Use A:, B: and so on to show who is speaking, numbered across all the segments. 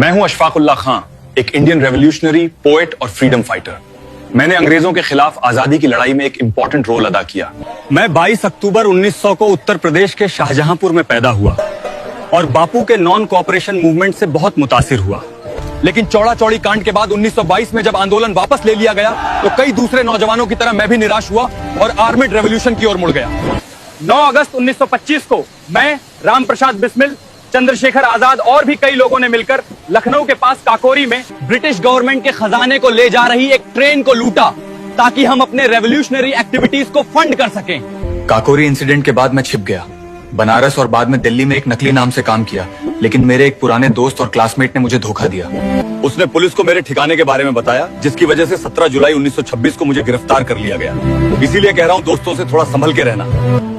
A: मैं हूं अशफाक उल्लाह खां, एक इंडियन रेवोल्यूशनरी, पोएट और फ्रीडम फाइटर। मैंने अंग्रेजों के खिलाफ आजादी की लड़ाई में एक इंपॉर्टेंट रोल अदा किया। मैं 22 अक्टूबर 1900 को उत्तर प्रदेश के शाहजहांपुर में पैदा हुआ और बापू के नॉन कोऑपरेशन मूवमेंट से बहुत मुतासिर हुआ। लेकिन चौड़ा चौड़ी कांड के बाद 1922 में जब आंदोलन वापस ले लिया गया तो कई दूसरे नौजवानों की तरह मैं भी निराश हुआ और आर्मिड रेवोल्यूशन की ओर मुड़ गया। 9 अगस्त 1925 को मैं, राम प्रसाद बिस्मिल, चंद्रशेखर आजाद और भी कई लोगों ने मिलकर लखनऊ के पास काकोरी में ब्रिटिश गवर्नमेंट के खजाने को ले जा रही एक ट्रेन को लूटा ताकि हम अपने रेवोल्यूशनरी एक्टिविटीज को फंड कर सकें।
B: काकोरी इंसिडेंट के बाद मैं छिप गया। बनारस और बाद में दिल्ली में एक नकली नाम से काम किया, लेकिन मेरे एक पुराने दोस्त और क्लासमेट ने मुझे धोखा दिया।
A: उसने पुलिस को मेरे ठिकाने के बारे में बताया, जिसकी वजह से 17 जुलाई 1926 को मुझे गिरफ्तार कर लिया गया। इसीलिए कह रहा हूँ दोस्तों से थोड़ा संभल के रहना।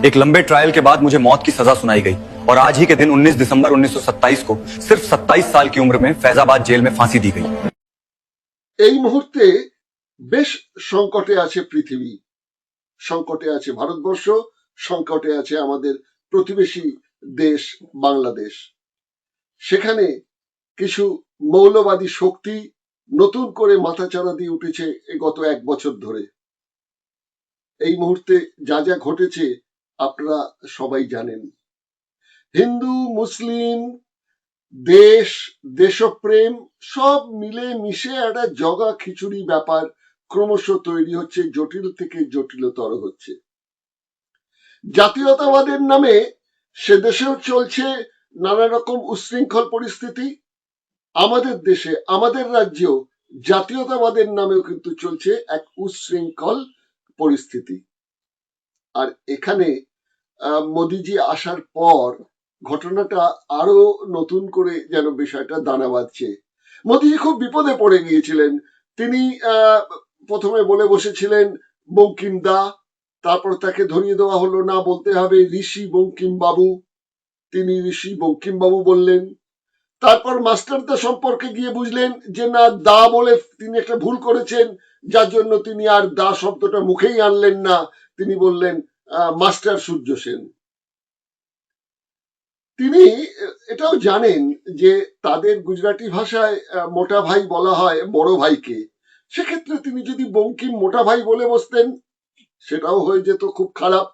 A: एक लंबे ट्रायल के बाद मुझे मौत की सजा सुनाई गई और आज ही के दिन 19 दिसंबर 1927 को सिर्फ 27 साल की उम्र में फैजाबाद जेल में फांसी दी गई।
C: এই মুহূর্তে বেশ সংকটে আছে পৃথিবী, সংকটে আছে ভারতবর্ষ, সংকটে আছে আমাদের প্রতিবেশী দেশ বাংলাদেশ। সেখানে কিছু মৌলবাদী শক্তি নতুন করে মাথাচাড়া দিয়ে উঠেছে গত 1 বছর ধরে। এই মুহূর্তে যা যা ঘটেছে আপনারা সবাই জানেন। হিন্দু, মুসলিম, দেশ, দেশপ্রেম সব মিলে মিশে একটা জগা খিচুড়ি ব্যাপার ক্রমশ তৈরি হচ্ছে, জটিল থেকে জটিলতর হচ্ছে। জাতীয়তাবাদের নামে সে দেশেও চলছে নানা রকম উচ্ছৃঙ্খল পরিস্থিতি। আমাদের দেশে, আমাদের রাজ্যেও জাতীয়তাবাদের নামেও কিন্তু চলছে এক উচ্ছৃঙ্খল পরিস্থিতি। আর এখানে মোদিজি আসার পর ঘটনাটা আরো নতুন করে যেন বিষয়টা দানা বাঁধছে। মোদিজি খুব বিপদে পড়ে গিয়েছিলেন। তিনি প্রথমে বলে বসেছিলেন বঙ্কিম দা, তারপর তাকে ধরিয়ে দেওয়া হলো, না বলতে হবে ঋষি বঙ্কিম বাবু। তিনি ঋষি বঙ্কিম বাবু বললেন। তারপর মাস্টারদা সম্পর্কে গিয়ে বুঝলেন যে না, দা বলে তিনি একটা ভুল করেছেন, যার জন্য তিনি আর দা শব্দটা মুখেই আনলেন না, তিনি বললেন মাস্টার সূর্য সেন। তিনি এটাও জানেন যে তাদের গুজরাটি ভাষায় মোটা ভাই বলা হয় বড় ভাইকে। সেক্ষেত্রে তিনি যদি বঙ্কিম মোটা ভাই বলে বসতেন সেটাও হয়ে যেত খুব খারাপ।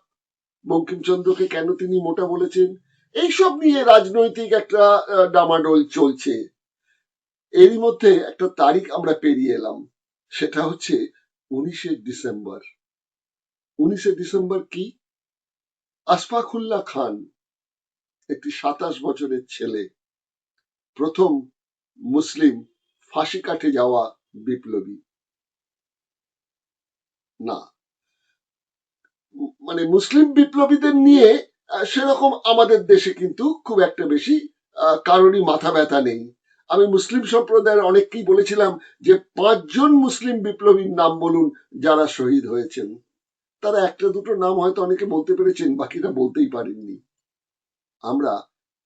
C: বঙ্কিমচন্দ্রকে কেন তিনি মোটা বলেছেন, এইসব নিয়ে রাজনৈতিক একটা ডামাডোল চলছে। এরই মধ্যে একটা তারিখ আমরা পেরিয়ে এলাম, সেটা হচ্ছে 19শে ডিসেম্বর। 19শে ডিসেম্বর কি? আশফাকুল্লাহ খান, একটি 27 বছরের ছেলে, প্রথম মুসলিম ফাঁসি কাটে যাওয়া বিপ্লবী। না, মানে মুসলিম বিপ্লবীদের নিয়ে সেরকম আমাদের দেশে কিন্তু খুব একটা বেশি কারোরই মাথা ব্যথা নেই। আমি মুসলিম সম্প্রদায়ের অনেককেই বলেছিলাম যে 5 জন মুসলিম বিপ্লবীর নাম বলুন যারা শহীদ হয়েছেন। তারা একটা দুটো নাম হয়তো অনেকে বলতে পেরেছেন, বাকিরা বলতেই পারেননি। আমরা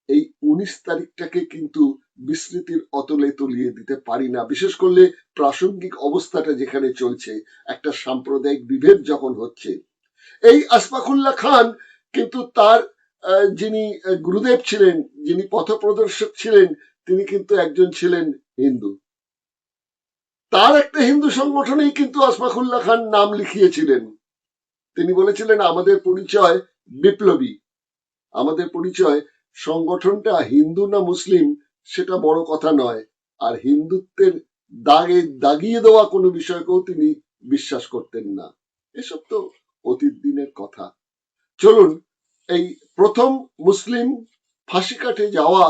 C: এই 19 তারিখটাকে কিন্তু বিস্মৃতির অতলে তলিয়ে দিতে পারি না, বিশেষ করলে প্রাসঙ্গিক অবস্থাটা যেখানে চলছে, একটা সাম্প্রদায়িক বিভেদ যখন হচ্ছে। এই আশফাকুল্লাহ খান কিন্তু তার যিনি গুরুদেব ছিলেন, যিনি পথপ্রদর্শক ছিলেন, তিনি কিন্তু একজন ছিলেন হিন্দু। তার একটা হিন্দু সংগঠনেই কিন্তু আশফাকুল্লাহ খান নাম লিখিয়েছিলেন। তিনি বলেছিলেন আমাদের পরিচয় বিপ্লবী, আমাদের পরিচয় সংগঠনটা হিন্দু না মুসলিম সেটা বড় কথা নয়। আর হিন্দুত্বের দাগে দাগিয়ে দেওয়া কোনো বিষয়কেও তিনি বিশ্বাস করতেন না। এসব তো অতীত দিনের কথা। চলুন এই প্রথম মুসলিম ফাঁসি কাটে যাওয়া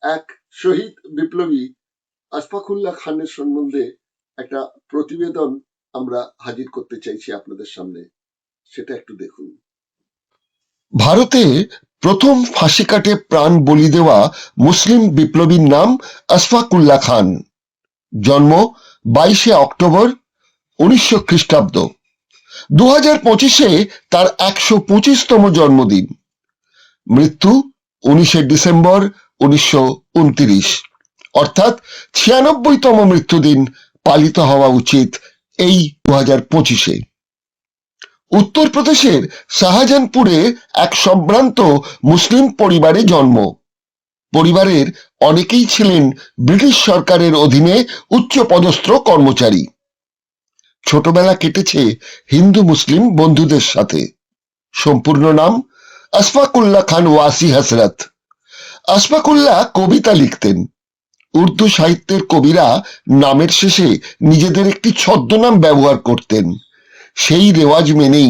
C: এক শহীদ বিপ্লবী আশফাকুল্লাহ খানের সম্বন্ধে একটা প্রতিবেদন আমরা হাজির করতে চাইছি আপনাদের সামনে, সেটা একটু দেখুন।
D: ভারতে প্রথম ফাঁসি কাটে প্রাণ বলি দেওয়া মুসলিম বিপ্লবীর নাম আশফাকুল্লাহ খান। জন্ম 22শে অক্টোবর 1900 খ্রিস্টাব্দ। 2025-এ তার 125তম জন্মদিন। মৃত্যু 19শে ডিসেম্বর 1929, অর্থাৎ 96তম মৃত্যুদিন পালিত হওয়া উচিত এই 2025-এ। উত্তরপ্রদেশের শাহজাহানপুরে এক সম্ভ্রান্ত মুসলিম পরিবারে জন্ম। পরিবারের অনেকেই ছিলেন ব্রিটিশ সরকারের অধীনে উচ্চপদস্থ কর্মচারী। ছোটবেলা কেটেছে হিন্দু মুসলিম বন্ধুদের সাথে। সম্পূর্ণ নাম আশফাকুল্লাহ খান ওয়াসি হসরত। আশফাকুল্লাহ কবিতা লিখতেন। উর্দু সাহিত্যের কবিরা নামের শেষে নিজেদের একটি ছদ্মনাম ব্যবহার করতেন। সেই রেওয়াজ মেনেই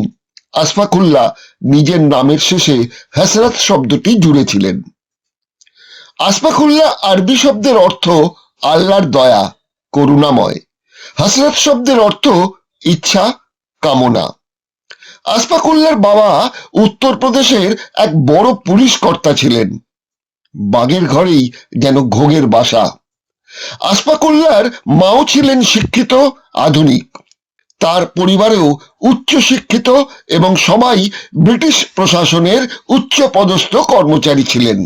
D: আশফাকুল্লাহ নিজের নামের শেষে হসরত শব্দটি জুড়েছিলেন। আশফাকুল্লাহ আরবি শব্দের অর্থ আল্লাহর দয়া, করুণাময়। হসরত শব্দের অর্থ ইচ্ছা, কামনা। আশফাকুল্লাহর বাবা উত্তরপ্রদেশের এক বড় পুলিশ কর্তা ছিলেন। বাঘের ঘরেই যেন ঘোগের বাসা। আশফাকুল্লাহর মাও ছিলেন শিক্ষিত, আধুনিক। তার পরিবারেও উচ্চ শিক্ষিত এবং সবাই ব্রিটিশ প্রশাসনের উচ্চ পদস্থ কর্মচারী ছিলেন।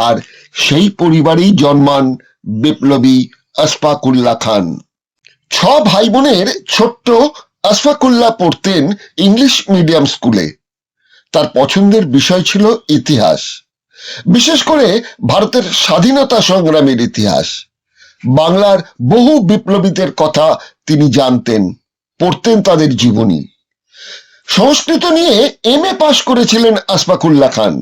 D: আর সেই পরিবারেই জন্মান বিপ্লবী আশফাকুল্লাহ খান। 6 ভাই বোনের ছোট্ট আশফাকুল্লাহ পড়তেন ইংলিশ মিডিয়াম স্কুলে। তার পছন্দের বিষয় ছিল ইতিহাস, বিশেষ করে ভারতের স্বাধীনতা সংগ্রামের ইতিহাস। বাংলার বহু বিপ্লবীদের কথা তিনি জানতেন, পড়তেন তাদের জীবনী। সংস্কৃত নিয়ে MA পাশ করেছিলেন আশফাকুল্লাহ খান।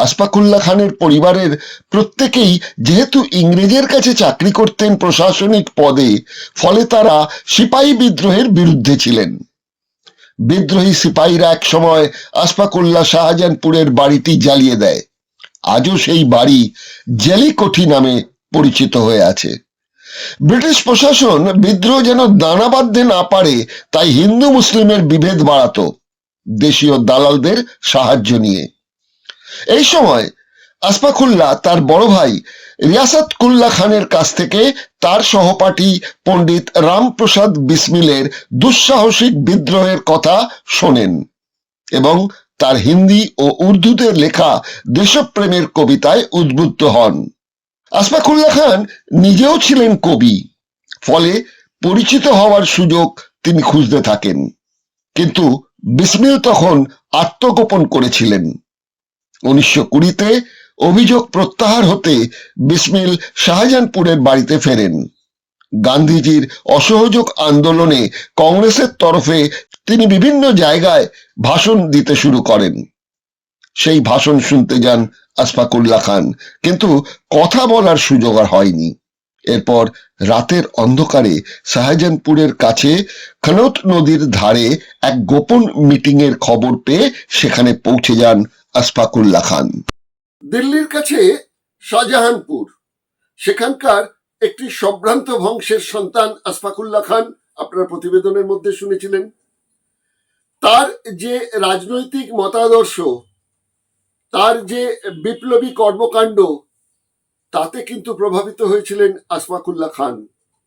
D: আশফাকুল্লাহ খানের পরিবারের প্রত্যেকেই যেহেতু ইংরেজের কাছে চাকরি করতেন প্রশাসনিক পদে, ফলে তারা সিপাহী বিদ্রোহের বিরুদ্ধে ছিলেন। বিদ্রোহী সিপাহীরা এক সময় আশফাকুল্লাহ শাহজাহানপুরের বাড়িটি জ্বালিয়ে দেয়। আজও সেই বাড়ি জেলিকোঠি নামে পরিচিত হয়ে আছে। ব্রিটিশ প্রশাসন বিদ্রোহ যেন দানা বাঁধতে না পারে, তাই হিন্দু মুসলিমের বিভেদ বাড়াতো দেশীয় দালালদের সাহায্য নিয়ে। এই সময় আশফাকুল্লাহ তার বড় ভাই রিয়াসাতকুল্লাহ খানের কাছ থেকে তার সহপাঠী পণ্ডিত রামপ্রসাদ বিসমিলের দুঃসাহসিক বিদ্রোহের কথা শোনেন এবং তার হিন্দি ও উর্দুতে লেখা দেশপ্রেমের কবিতায় উদ্বুদ্ধ হন। আশফাকুল্লাহ খান নিজেও ছিলেন কবি, ফলে পরিচিত হওয়ার সুযোগ তিনি খুঁজতে থাকেন। কিন্তু বিসমিল তখন আত্মগোপন করেছিলেন। 1920-তে অভিযোগ প্রত্যাহার হতে বিসমিল শাহজাহানপুরের বাড়িতে ফেরেন। গান্ধীজির অসহযোগ আন্দোলনে কংগ্রেসের তরফে তিনি বিভিন্ন জায়গায় ভাষণ দিতে শুরু করেন। সেই ভাষণ শুনতে যান আশফাকুল্লাহ খান, কিন্তু কথা বলার সুযোগ আর হয়নি। এরপর রাতের অন্ধকারে শাহজাহানপুরের কাছে খনৌত নদীর ধারে এক গোপন মিটিং এর খবর পেয়ে সেখানে পৌঁছে যান আশফাকুল্লাহ খান।
C: দিল্লির কাছে শাহজাহানপুর, সেখানকার একটি সম্ভ্রান্ত বংশের সন্তান আশফাকুল্লাহ খান আপনার প্রতিবেদনের মধ্যে শুনেছিলেন। তার যে রাজনৈতিক মতাদর্শ, তার যে বিপ্লবী কর্মকাণ্ড, তাতে কিন্তু প্রভাবিত হয়েছিলেন আশফাকুল্লাহ খান।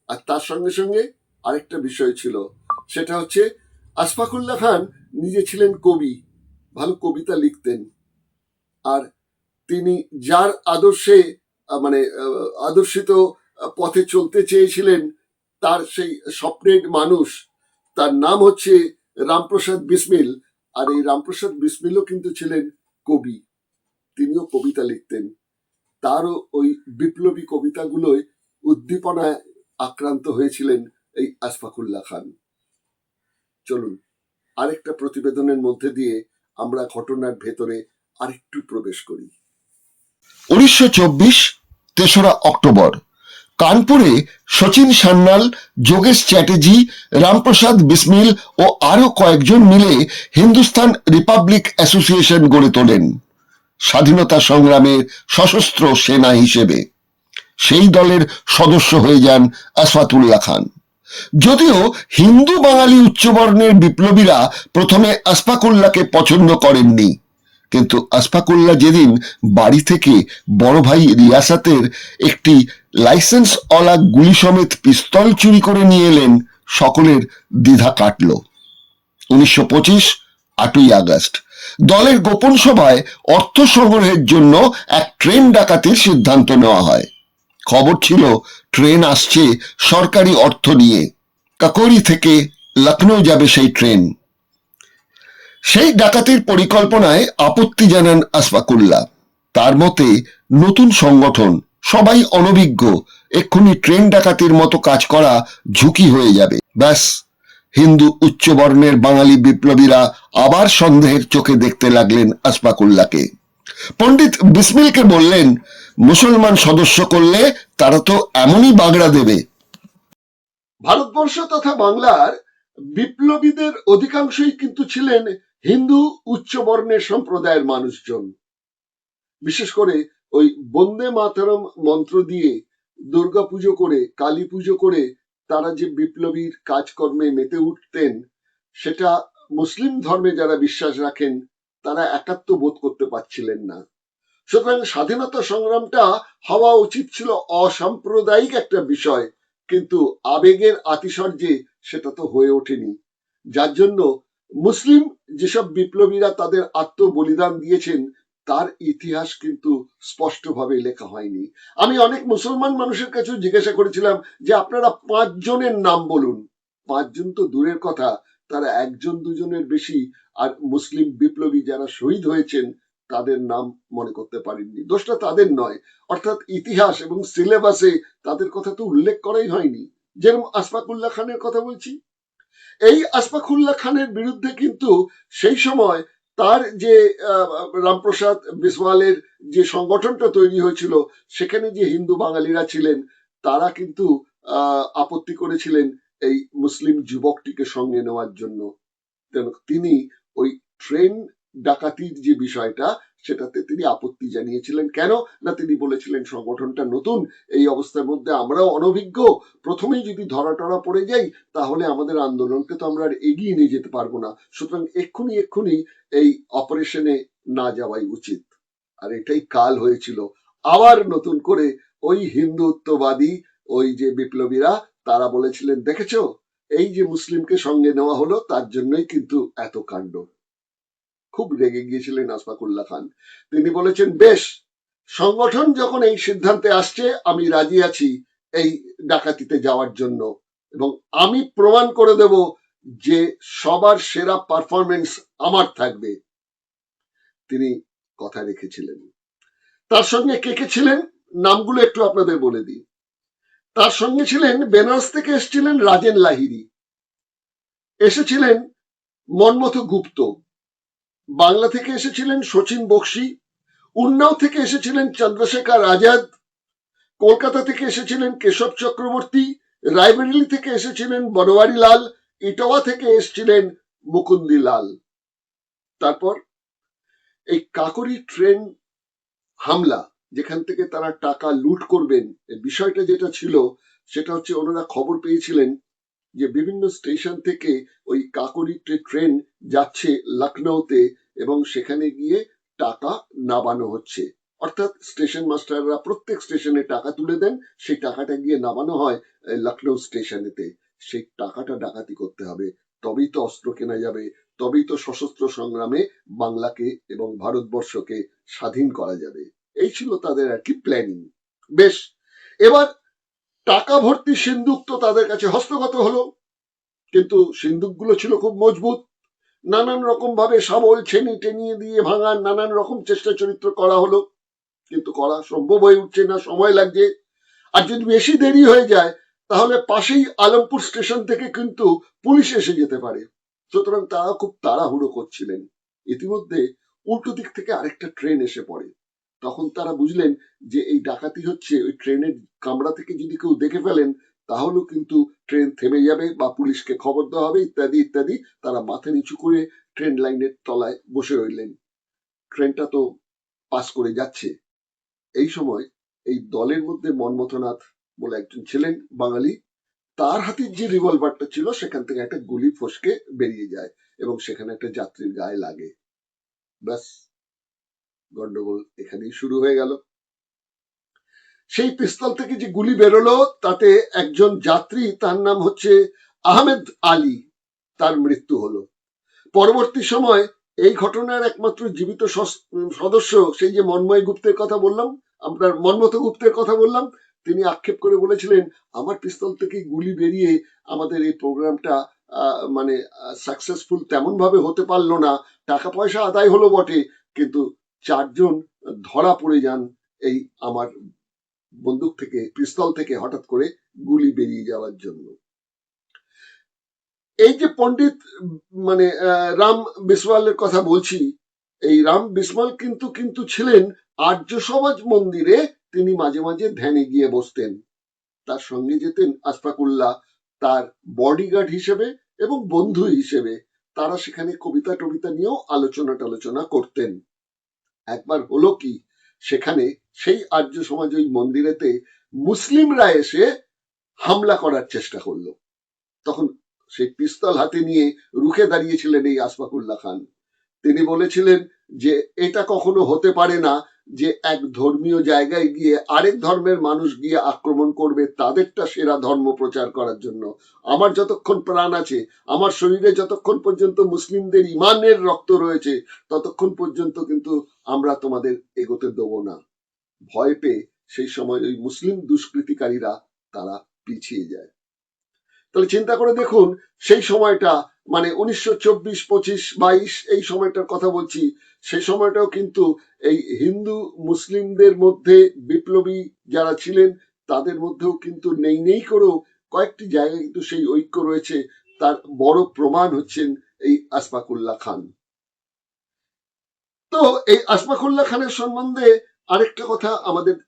C: আর তার সঙ্গে সঙ্গে আরেকটা বিষয় ছিল, সেটা হচ্ছে আশফাকুল্লাহ খান নিজে ছিলেন কবি, ভালো কবিতা লিখতেন। আর তিনি যার আদর্শে আদর্শিত পথে চলতে চেয়েছিলেন, তার সেই স্বপ্নের মানুষ, তার নাম হচ্ছে রামপ্রসাদ বিসমিল। আর এই রামপ্রসাদ বিসমিলও কিন্তু ছিলেন কবি, তিনিও কবিতা লিখতেন। তারও ওই বিপ্লবী কবিতাগুলোয় উদ্দীপনায় আক্রান্ত হয়েছিলেন এই আশফাকুল্লাহ খান। চলুন আরেকটা প্রতিবেদনের মধ্যে দিয়ে আমরা ঘটনার ভেতরে আরেকটু প্রবেশ করি।
D: 1924 3রা অক্টোবর কানপুরে শচীন সান্যাল, যোগেশ চ্যাটার্জি, রামপ্রসাদ বিসমিল ও আরো কয়েকজন মিলে হিন্দুস্তান রিপাবলিক অ্যাসোসিয়েশন গড়ে তোলেন স্বাধীনতা সংগ্রামের সশস্ত্র সেনা হিসেবে। সেই দলের সদস্য হয়ে যান আশফাকুল্লাহ খান। যদিও হিন্দু বাঙালি উচ্চবর্ণের বিপ্লবীরা প্রথমে আশফাকুল্লাহকে পছন্দ করেননি, কিন্তু আশফাকুল্লাহ যেদিন বাড়ি থেকে বড় ভাই রিয়াসাতের একটি লাইসেন্সওয়ালা গুলি সমেত পিস্তল চুরি করে নিয়ে এলেন, সকলের দ্বিধা কাটল। 1925 8ই আগস্ট দলের গোপন সভায় অর্থ সংগ্রহের জন্য এক ট্রেন ডাকাতির সিদ্ধান্ত নেওয়া হয়। খবর ছিল ট্রেন আসছে সরকারি অর্থ নিয়ে, কাকোরি থেকে লখনৌ যাবে সেই ট্রেন। সেই ডাকাতির পরিকল্পনায় আপত্তি জানান আশফাকুল্লাহ। তার মতে নতুন সংগঠন, সবাই অনভিজ্ঞ, এক্ষুনি ট্রেন ডাকাতির মতো কাজ করা ঝুঁকি হয়ে যাবে। ব্যাস, হিন্দু উচ্চবর্ণের বাঙালি বিপ্লবীরা আবার সন্দেহের চোখে দেখতে লাগলেন আসফাকুল্লাহকে। পণ্ডিত বিসমিলকে বললেন, মুসলমান সদস্য করলে তারা তো এমনই বাগড়া দেবে।
C: ভারতবর্ষ তথা বাংলার বিপ্লবীদের অধিকাংশই কিন্তু ছিলেন হিন্দু উচ্চবর্ণের সম্প্রদায়ের মানুষজন। বিশেষ করে ওই বন্দে মাতরম মন্ত্র দিয়ে দুর্গা পুজো করে, কালী পুজো করে তারা যে বিপ্লবীর কাজকর্মে মেতে উঠতেন, সেটা মুসলিম ধর্মে যারা বিশ্বাস রাখেন তারা একাত্ম বোধ করতে পারছিলেন না। সুতরাং স্বাধীনতা সংগ্রামটা হওয়া উচিত ছিল অসাম্প্রদায়িক একটা বিষয়, কিন্তু আবেগের আতিশয্যে সেটা তো হয়ে ওঠেনি। যার জন্য মুসলিম যেসব বিপ্লবীরা তাদের আত্মবলিদান দিয়েছেন তার ইতিহাস কিন্তু স্পষ্টভাবে লেখা হয়নি। আমি অনেক মুসলমান মানুষের কাছেও জিজ্ঞাসা করেছিলাম যে আপনারা 5 জনের নাম বলুন। 5 জন তো দূরের কথা, তারা 1 জন 2 জনের বেশি আর মুসলিম বিপ্লবী যারা শহীদ হয়েছেন তাদের নাম মনে করতে পারেননি। দোষটা তাদের নয়, অর্থাৎ ইতিহাস এবং সিলেবাসে তাদের কথা তো উল্লেখ করাই হয়নি। যেরকম আশফাকুল্লাহ খানের কথা বলছি, এই আশফাকুল্লাহ খানের বিরুদ্ধে কিন্তু সেই সময় তার যে রামপ্রসাদ বিসওয়ালের যে সংগঠনটা তৈরি হয়েছিল, সেখানে যে হিন্দু বাঙালিরা ছিলেন তারা কিন্তু আপত্তি করেছিলেন এই মুসলিম যুবকটিকে সঙ্গে নেওয়ার জন্য। তিনি ওই ট্রেন ডাকাতির যে বিষয়টা সেটাতে তিনি আপত্তি জানিয়েছিলেন। কেন না, তিনি বলেছিলেন সংগঠনটা নতুন, এই অবস্থার মধ্যে আমরাও অনভিজ্ঞ, প্রথমেই যদি ধরা টরা পড়ে যাই তাহলে আমাদের আন্দোলনকে তো আমরা আর এগিয়ে নিয়ে যেতে পারবো না। সুতরাং এক্ষুনি এই অপারেশনে না যাওয়াই উচিত। আর এটাই কাল হয়েছিল। আবার নতুন করে ওই হিন্দুত্ববাদী ওই যে বিপ্লবীরা তারা বলেছিলেন, দেখেছো এই যে মুসলিমকে সঙ্গে নেওয়া হলো তার জন্যই কিন্তু এত কাণ্ড। খুব রেগে গিয়েছিলেন আশফাকুল্লাহ খান। তিনি বলেছেন, বেশ, সংগঠন যখন এই সিদ্ধান্তে আসছে আমি রাজি আছি এই ডাকাতিতে যাওয়ার জন্য, এবং আমি প্রমাণ করে দেব যে সবার সেরা পারফরমেন্স আমার থাকবে। তিনি কথা রেখেছিলেন। তার সঙ্গে কে কে ছিলেন নামগুলো একটু আপনাদের বলে দিই। তার সঙ্গে ছিলেন বেনারস থেকে এসেছিলেন রাজেন লাহিড়ী, এসেছিলেন মনমথ গুপ্ত, বাংলা থেকে এসেছিলেন শচীন বক্সী, উন্নাও থেকে এসেছিলেন চন্দ্রশেখর আজাদ, কলকাতা থেকে এসেছিলেন কেশব চক্রবর্তী, রায়বেরেলি থেকে এসেছিলেন বনওয়ারি লাল, ইটাওয়া থেকে এসেছিলেন মুকুন্দি লাল। তারপর এই কাকরি ট্রেন হামলা, যেখান থেকে তারা টাকা লুট করবেন, এই বিষয়টা যেটা ছিল সেটা হচ্ছে ওনারা খবর পেয়েছিলেন যে বিভিন্ন স্টেশন থেকে ওই কাকরি ট্রেন যাচ্ছে লখনৌতে এবং সেখানে গিয়ে টাকা নামানো হচ্ছে। অর্থাৎ স্টেশন মাস্টাররা প্রত্যেক স্টেশনে টাকা তুলে দেন, সেই টাকাটা গিয়ে নামানো হয় লখনৌ স্টেশনেতে। সেই টাকাটা ডাকাতি করতে হবে, তবেই তো অস্ত্র কেনা যাবে, তবেই তো সশস্ত্র সংগ্রামে বাংলাকে এবং ভারতবর্ষকে স্বাধীন করা যাবে। এই ছিল তাদের আর কি প্ল্যানিং। বেশ, এবার টাকা ভর্তি সিন্দুক তো তাদের কাছে হস্তগত হলো, কিন্তু সিন্দুকগুলো ছিল খুব মজবুত। নানান রকম ভাবে শাবল ছেনি টেনিয়ে দিয়ে ভাঙার নানান রকম চেষ্টা চরিত্র করা হলো, কিন্তু করা সম্ভব হয়ে উঠছে না, সময় লাগছে। আর যদি বেশি দেরি হয়ে যায় তাহলে পাশেই আলমপুর স্টেশন থেকে কিন্তু পুলিশ এসে যেতে পারে। সুতরাং তারা খুব তাড়াহুড়ো করছিলেন। ইতিমধ্যে উল্টো দিক থেকে আরেকটা ট্রেন এসে পড়ে। তখন তারা বুঝলেন যে এই ডাকাতি হচ্ছে, ওই ট্রেনের কামরা থেকে যদি কেউ দেখে ফেলেন তাহলেও কিন্তু ট্রেন থেমে যাবে বা পুলিশকে খবর দেওয়া হবে ইত্যাদি ইত্যাদি। তারা মাথা নিচু করে ট্রেন লাইনের তলায় বসে রইলেন। ট্রেনটা তো পাস করে যাচ্ছে। এই সময় এই দলের মধ্যে মনমথনাথ বলে একজন ছিলেন বাঙালি, তার হাতে যে রিভলভারটা ছিল সেখান থেকে একটা গুলি ফসকে বেরিয়ে যায় এবং সেখানে একটা যাত্রীর গায়ে লাগে। ব্যাস, গন্ডগোল এখানেই শুরু হয়ে গেল। সেই পিস্তল থেকে যে গুলি বেরোলো তাতে একজন যাত্রী, তার নাম হচ্ছে আহমেদ আলী, তার মৃত্যু হলো। পরবর্তী সময় এই ঘটনার একমাত্র জীবিত সদস্য সেই যে মন্ময় গুপ্তের কথা বললাম, আপনার মনমথ গুপ্তের কথা বললাম, তিনি আক্ষেপ করে বলেছিলেন, আমার পিস্তল থেকে গুলি বেরিয়ে আমাদের এই প্রোগ্রামটা মানে সাকসেসফুল তেমন ভাবে হতে পারলো না। টাকা পয়সা আদায় হলো বটে, কিন্তু চারজন ধরা পড়ে যান এই আমার বন্দুক থেকে, পিস্তল থেকে হঠাৎ করে গুলি বেরিয়ে যাওয়ার জন্য। এই যে পণ্ডিত মানে রাম বিসওয়ালের কথা বলছি, এই রাম বিসওয়াল কিন্তু ছিলেন আর্য সমাজ মন্দিরে। তিনি মাঝে মাঝে ধ্যানে গিয়ে বসতেন, তার সঙ্গে যেতেন আশফাকুল্লাহ তার বডিগার্ড হিসেবে এবং বন্ধু হিসেবে। তারা সেখানে কবিতা টবিতা নিয়েও আলোচনা করতেন। একবার হলো কি, সেখানে সেই আর্য সমাজ ওই মন্দিরেতে মুসলিমরা এসে হামলা করার চেষ্টা করলো। তখন সেই পিস্তল হাতে নিয়ে রুখে দাঁড়িয়েছিলেন এই আশফাকুল্লাহ খান। তিনি বলেছিলেন যে এটা কখনো হতে পারে না যে এক ধর্মীয় জায়গায় গিয়ে আরেক ধর্মের মানুষ গিয়ে আক্রমণ করবে তাদেরটা সেরা ধর্ম প্রচার করার জন্য। আমার যতক্ষণ প্রাণ আছে, আমার শরীরে যতক্ষণ পর্যন্ত মুসলিমদের ইমানের রক্ত রয়েছে, ততক্ষণ পর্যন্ত কিন্তু আমরা তোমাদের এগোতে দেবো না। ভয় পেয়ে সেই সময় ওই মুসলিম দুষ্কৃতিকারীরা তারা পিছিয়ে যায়। তাহলে চিন্তা করে দেখুন, সেই সময়টা মানে 1924, 25, 22 এই সময়টার কথা বলছি। সেই সময়টাও কিন্তু এই হিন্দু মুসলিমদের মধ্যে বিপ্লবী যারা ছিলেন তাদের মধ্যেও কিন্তু নেই করেও কয়েকটি জায়গায় কিন্তু সেই ঐক্য রয়েছে। তার বড় প্রমাণ হচ্ছেন এই আশফাকুল্লাহ খান। তো এই আশফাকুল্লাহ খানের সম্বন্ধে আরেকটা কথা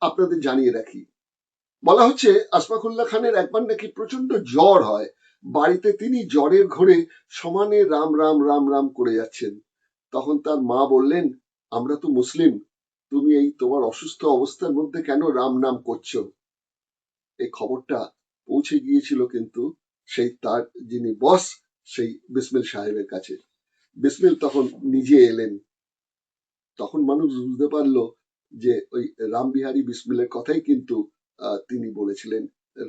C: আপনাদের জানিয়ে রাখি। বলা হচ্ছে আশফাকুল্লাহ খানের একবার নাকি প্রচন্ড জ্বর হয়। বাড়িতে তিনি জ্বরের ঘোরে সমানে রাম রাম রাম রাম করে যাচ্ছেন। তখন তার মা বললেন, আমরা তো মুসলিম, তুমি এই তোমার অসুস্থ অবস্থার মধ্যে কেন রাম নাম করছো? এই খবরটা পৌঁছে গিয়েছিল কিন্তু সেই তার যিনি বস, সেই বিসমিল সাহেবের কাছে। বিসমিল তখন নিজে এলেন। তখন মানুষ বুঝতে পারলো যে ওই রামবিহারী বিসমিলের কথাই কিন্তু তিনি বলেছিলেন।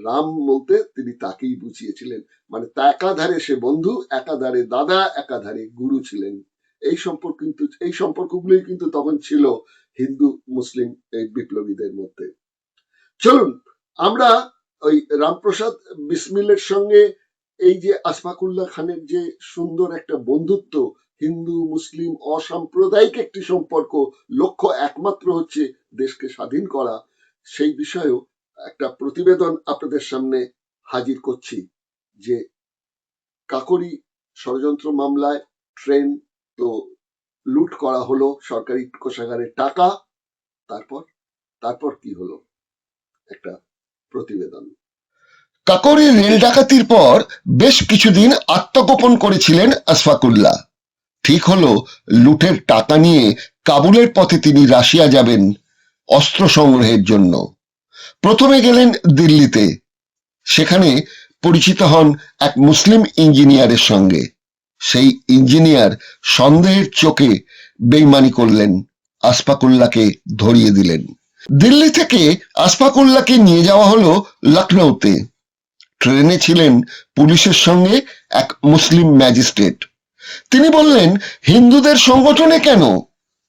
C: রাম বলতে তিনি তাকেই বুঝিয়েছিলেন। মানে তা একাধারে সে বন্ধু, একাধারে দাদা, একাধারে গুরু ছিলেন। এই সম্পর্কগুলোই কিন্তু তখন ছিল হিন্দু মুসলিম এই বিপ্লবীদের মধ্যে। চলুন আমরা ওই রামপ্রসাদ বিসমিলের সঙ্গে এই যে আশফাকুল্লাহ খানের যে সুন্দর একটা বন্ধুত্ব, হিন্দু মুসলিম অসাম্প্রদায়িক একটি সম্পর্ক, লক্ষ্য একমাত্র হচ্ছে দেশকে স্বাধীন করা, সেই বিষয়েও একটা প্রতিবেদন আপনাদের সামনে হাজির করছি। যে কাকরি ষড়যন্ত্র মামলায় ট্রেন তো লুট করা হলো, সরকারি কোষাগারের টাকা, তারপর কি হলো, একটা প্রতিবেদন।
D: কাকরি রেল ডাকাতির পর বেশ কিছুদিন আত্মগোপন করেছিলেন আশফাকুল্লাহ। ঠিক হলো লুটের টাকা নিয়ে কাবুলের পথে তিনি রাশিয়া যাবেন অস্ত্র সংগ্রহের জন্য। প্রথমে গেলেন দিল্লিতে। সেখানে পরিচিত হন এক মুসলিম ইঞ্জিনিয়ারের সঙ্গে। সেই ইঞ্জিনিয়ার সন্দেহের চোখে বেইমানি করলেন, আশফাকুল্লাহকে ধরিয়ে দিলেন। দিল্লি থেকে আশফাকুল্লাহকে নিয়ে যাওয়া হলো লখনৌতে। ট্রেনে ছিলেন পুলিশের সঙ্গে এক মুসলিম ম্যাজিস্ট্রেট। তিনি বললেন, হিন্দুদের সংগঠনে কেন?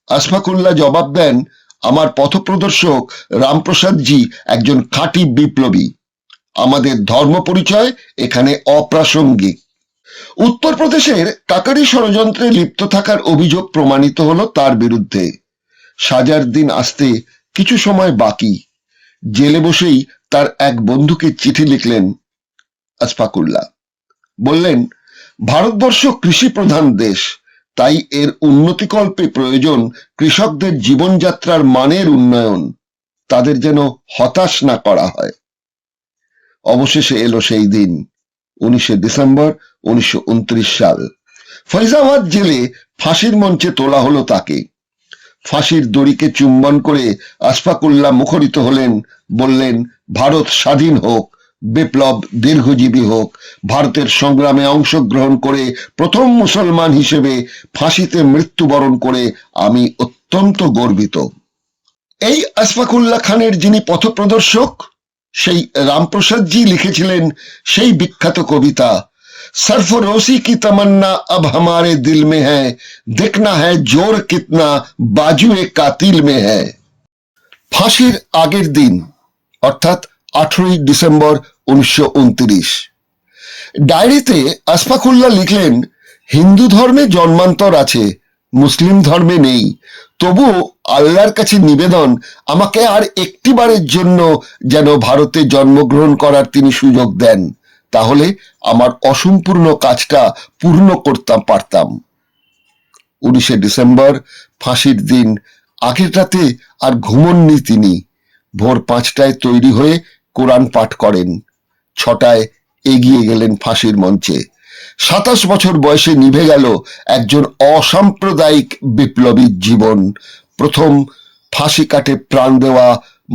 D: আশফাকুল্লাহ জবাব দেন, আমার পথপ্রদর্শক রামপ্রসাদজি একজন খাঁটি বিপ্লবী, আমাদের ধর্ম পরিচয় এখানে অপ্রাসঙ্গিক। উত্তরপ্রদেশের কাকরি ষড়যন্ত্রে লিপ্ত থাকার অভিযোগ প্রমাণিত হলো তার বিরুদ্ধে। সাজার দিন আসতে কিছু সময় বাকি। জেলে বসেই তার এক বন্ধুকে চিঠি লিখলেন আশফাকুল্লাহ। বললেন, ভারতবর্ষ কৃষি প্রধান দেশ, তাই এর উন্নতিকল্পে প্রয়োজন কৃষকদের জীবনযাত্রার মানের উন্নয়ন, তাদের যেন হতাশ না করা হয়। অবশেষে এলো সেই দিন, 19 ডিসেম্বর 1929 সাল। ফৈজাবাদ জেলে ফাঁসির মঞ্চে তোলা হলো তাকে। ফাঁসির দড়িকে চুম্বন করে আশফাকুল্লাহ মুখরিত হলেন, বললেন, ভারত স্বাধীন হোক, বিপ্লব দীর্ঘজীবী হোক। ভারতের সংগ্রামে অংশগ্রহণ করে প্রথম মুসলমান হিসেবে ফাঁসিতে মৃত্যুবরণ করে আমি অত্যন্ত গর্বিত। এই আশফাকুল্লাহ খানের যিনি পথপ্রদর্শক, সেই রামপ্রসাদজি লিখেছিলেন সেই বিখ্যাত কবিতা, सरफरोशी की तमन्ना अब हमारे दिल में है, देखना है जोर कितना बाजुए कातिल में है। ফাঁসির আগের দিন অর্থাৎ 18 ডিসেম্বর 1929 ডায়েরিতে আশফাকুল্লাহ লিখলেন, হিন্দু ধর্মে জন্মান্তর আছে, মুসলিম ধর্মে নেই, তবুও আল্লাহর কাছে নিবেদন আমাকে আর একটিবারের জন্য যেন ভারতে জন্মগ্রহণ করার তিনি সুযোগ দেন, তাহলে আমার অসম্পূর্ণ কাজটা পূর্ণ করতে পারতাম। 19শে ডিসেম্বর ফাঁসির দিন আগের রাতে আর ঘুমননি তিনি। ভোর 5টায় তৈরি হয়ে কোরআন পাঠ করেন, 6টায় এগিয়ে গেলেন ফাঁসির মঞ্চে। 27 বছর বয়সে নিভে গেল একজন অসাম্প্রদায়িক বিপ্লবীর জীবন, প্রথম ফাঁসি কাটে প্রাণ দেওয়া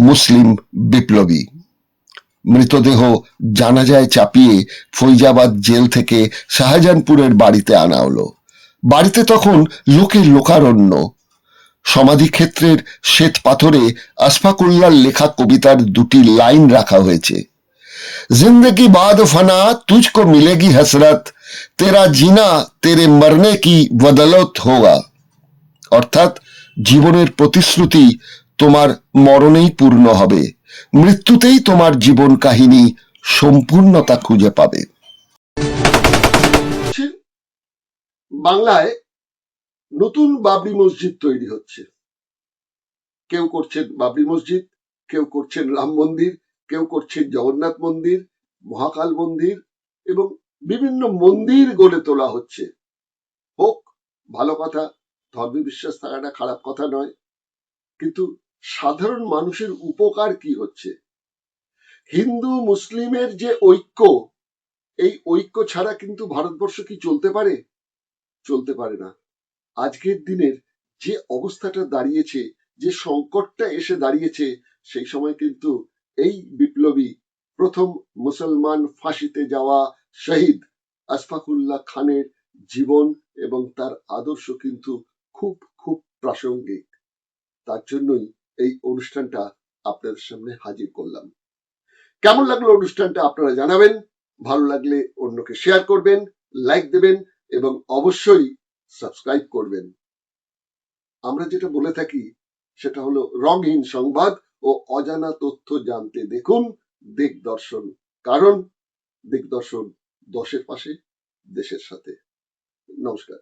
D: মুসলিম বিপ্লবী। মৃতদেহ জানাজায় চাপিয়ে ফৈজাবাদ জেল থেকে শাহজাহানপুরের বাড়িতে আনা হলো। বাড়িতে তখন লোকের লোকারণ্য। সমাধিক্ষেত্রের শ্বেত পাথরে আশফাকুল্লাহর লেখা কবিতার দুটি লাইন রাখা হয়েছে। जिंदगी बाद फना तुझको मिलेगी हसरत, तेरा जीना तेरे मरने की बदौलत होगा। অর্থাৎ জীবনের প্রতিশ্রুতি তোমার মরণেই পূর্ণ হবে, মৃত্যুতেই তোমার জীবন কাহিনী সম্পূর্ণতা খুঁজে পাবে।
C: বাংলায় নতুন বাবরি মসজিদ তৈরি হচ্ছে। কেউ করছেন বাবরি মসজিদ, কেউ করছেন রাম মন্দির, কেউ করছেন জগন্নাথ মন্দির, মহাকাল মন্দির এবং বিভিন্ন মন্দির গড়ে তোলা হচ্ছে। হোক, ভালো কথা, ধর্মে বিশ্বাস থাকাটা খারাপ কথা নয়, কিন্তু সাধারণ মানুষের উপকার কি হচ্ছে? হিন্দু মুসলিমের যে ঐক্য, এই ঐক্য ছাড়া কিন্তু ভারতবর্ষ কি চলতে পারে? চলতে পারে না। আজকের দিনের যে অবস্থাটা দাঁড়িয়েছে, যে সংকটটা এসে দাঁড়িয়েছে, সেই সময় কিন্তু এই বিপ্লবী প্রথম মুসলমান ফাঁসিতে যাওয়া শহীদ আশফাকুল্লাহ খানের জীবন এবং তার আদর্শ কিন্তু খুব খুব প্রাসঙ্গিক। তার জন্যই এই অনুষ্ঠানটা আপনাদের সামনে হাজির করলাম। কেমন লাগলো অনুষ্ঠানটা আপনারা জানাবেন। ভালো লাগলে অন্যকে শেয়ার করবেন, লাইক দেবেন এবং অবশ্যই সাবস্ক্রাইব করবেন। আমরা যেটা বলে থাকি সেটা হলো রংহীন সংবাদ ও অজানা তথ্য জানতে দেখুন দিগদর্শন, কারণ দিগদর্শন দশের পাশে, দেশের সাথে। নমস্কার।